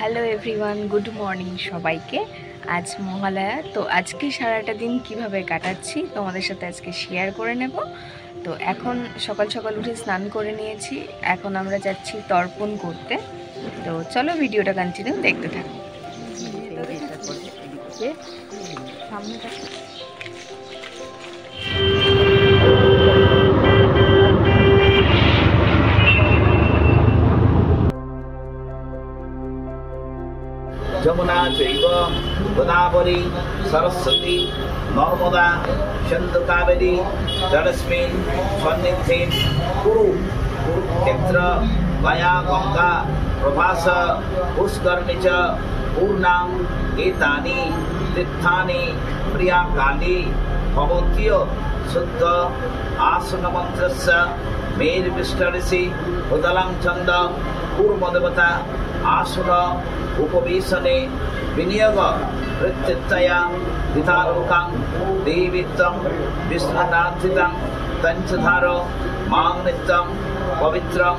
Hello everyone, good morning সবাইকে। আজ মহালয়া, তো আজকে সারাটা দিন কিভাবে কাটাচ্ছি তোমাদের সাথে আজকে শেয়ার করে নেব। তো এখন সকাল সকাল উঠে স্নান করে নিয়েছি, এখন আমরা যাচ্ছি তর্পণ করতে। তো চলো ভিডিওটা কন্টিনিউ দেখতে থাকো। যমুনা চৈব গোদাবরী সরস্বতী নর্মদা সিন্ধু কাবেরী জলস্মিন সন্নিধিন কুরু কুরুক্ষেত্র গয়া গঙ্গা প্রভাস পুষ্করণী চ পূর্ণাং এতানি তীর্থানি প্রিয়া কালী ভবতীয় শুদ্ধ আসন মন্ত্রস্য মের বিষ্ণঋষি উদলং ছন্দ কূর্মদেবতা আসন उपवेशने विनियोग प्रत्यया विधालोकं देवीत्वं विष्णुनाथितं तंचधार मां नित्यं पवित्रं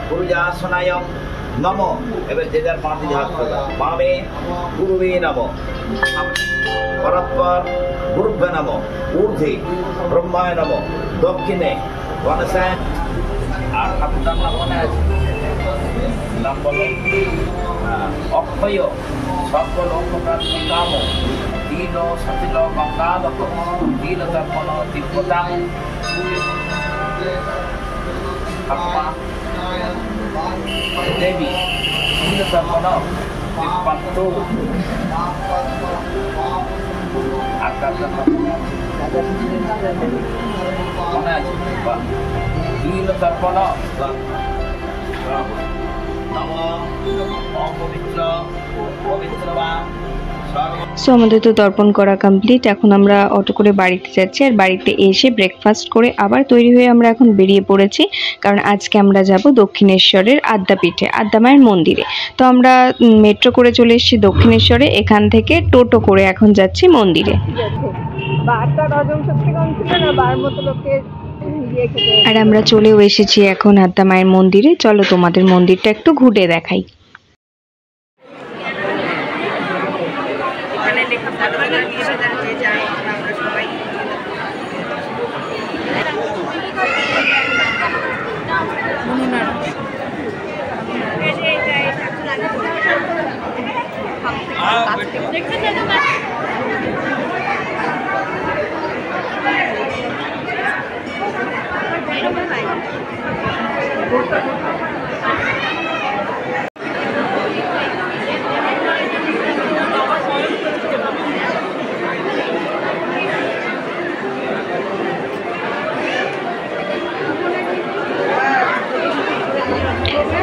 गुरुजासनाय नमो। एवं जे जार पाँच हाथ होगा मामे गुरुवे नमो, परस्पर गुरुभ्य नमो, ऊर्ध्वे ब्रह्माय नमो, दक्षिणे गणेशाय আর ঠাকুরটার নাম মনে আছে, নাম বলো। অক্ষয় সকল অঙ্গপ্রাপ্তি কাম দীন সতিল গঙ্গাবক দীন তর্পণ দিব্যতা ঠাকুমা দেবী দীন তর্পণ দিব্যান্ত মনে আছে, দীন তর্পণ সো আমাদের তো তর্পণ করা কমপ্লিট। এখন আমরা অটো করে বাড়িতে যাচ্ছি, আর বাড়িতে এসে ব্রেকফাস্ট করে আবার তৈরি হয়ে আমরা এখন বেরিয়ে পড়েছি, কারণ আজকে আমরা যাব দক্ষিণেশ্বরের আদ্যাপীঠে, আদ্যা মায়ের মন্দিরে। তো আমরা মেট্রো করে চলে এসেছি দক্ষিণেশ্বরে, এখান থেকে টোটো করে এখন যাচ্ছি মন্দিরে। আর আমরা চলেও এসেছি এখন আদ্যা মায়ের মন্দিরে। চলো তোমাদের মন্দিরটা একটু ঘুরে দেখাই।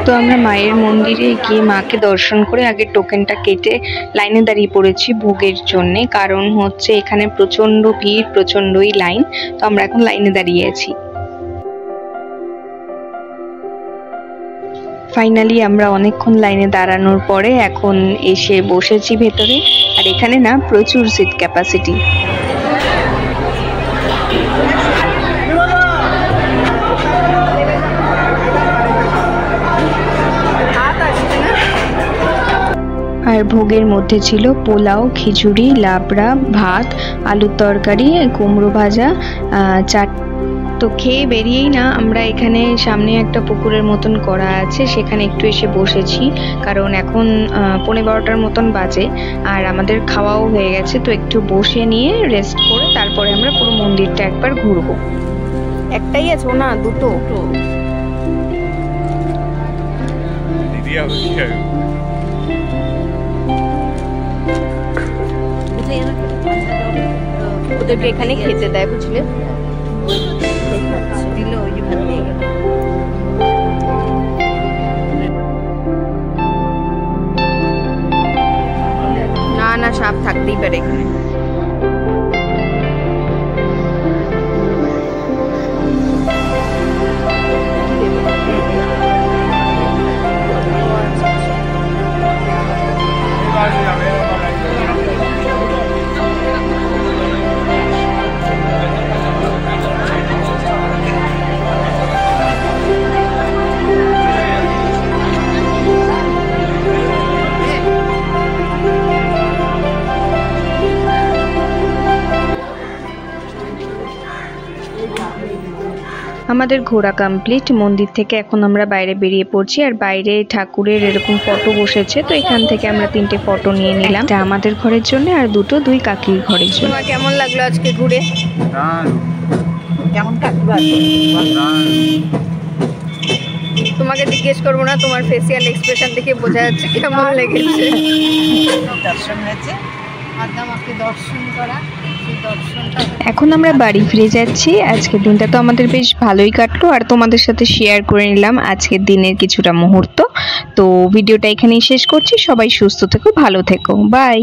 তো আমরা মায়ের মন্দিরে গিয়ে মাকে দর্শন করে আগে টোকেনটা কেটে লাইনে দাঁড়িয়ে পড়েছি ভোগের জন্যে, কারণ হচ্ছে এখানে প্রচণ্ড ভিড়, প্রচণ্ডই লাইন। তো আমরা এখন লাইনে দাঁড়িয়ে আছি। ফাইনালি আমরা অনেকক্ষণ লাইনে দাঁড়ানোর পরে এখন এসে বসেছি ভেতরে, আর এখানে না প্রচুর সিট ক্যাপাসিটি। আর ভোগের মধ্যে ছিল পোলাও, খিচুড়ি, লাবড়া, ভাত, আলুর তরকারি, কুমড়ো ভাজা, চাট। তো খেয়ে বেরিয়েই না আমরা এখানে সামনে একটা পুকুরের মতন করা আছে, সেখানে একটু এসে বসেছি, কারণ এখন 11:15 মতন বাজে আর আমাদের খাওয়াও হয়ে গেছে। তো একটু বসে নিয়ে রেস্ট করে তারপরে আমরা পুরো মন্দিরটা একবার ঘুরবো। একটাই আছে না, দুটো? ওদেরকে এখানে খেতে দেয়, বুঝলে? না না, সাপ থাকতেই পারে এখানে। আমাদের ঘোরা কমপ্লিট। মন্দির থেকে এখন আমরা বাইরে বেরিয়ে পড়ছি, আর বাইরে ঠাকুরের এরকম ফটো বসেছে, তো এখান থেকে আমরা 3টে ফটো নিয়ে নিলাম, একটা আমাদের ঘরের জন্য আর দুই কাকির ঘরের জন্য। তোমার কেমন লাগলো আজকে ঘুরে? কেমন কাটবে? তোমাকে জিজ্ঞেস করবো না, তোমার ফেসিয়াল এক্সপ্রেশন দেখে বোঝা যাচ্ছে কেমন লেগেছে। দর্শন হয়েছে, আমাকে দর্শন করা, সেই দর্শনটা। এখন আমরা বাড়ি ফিরে যাচ্ছি। আজকের দিনটা তো আমাদের বেশ ভালোই কাটলো, আর তোমাদের সাথে শেয়ার করে নিলাম আজকের দিনের কিছুটা মুহূর্ত। তো ভিডিওটা এখানেই শেষ করছি। সবাই সুস্থ থেকো, ভালো থেকো, বাই।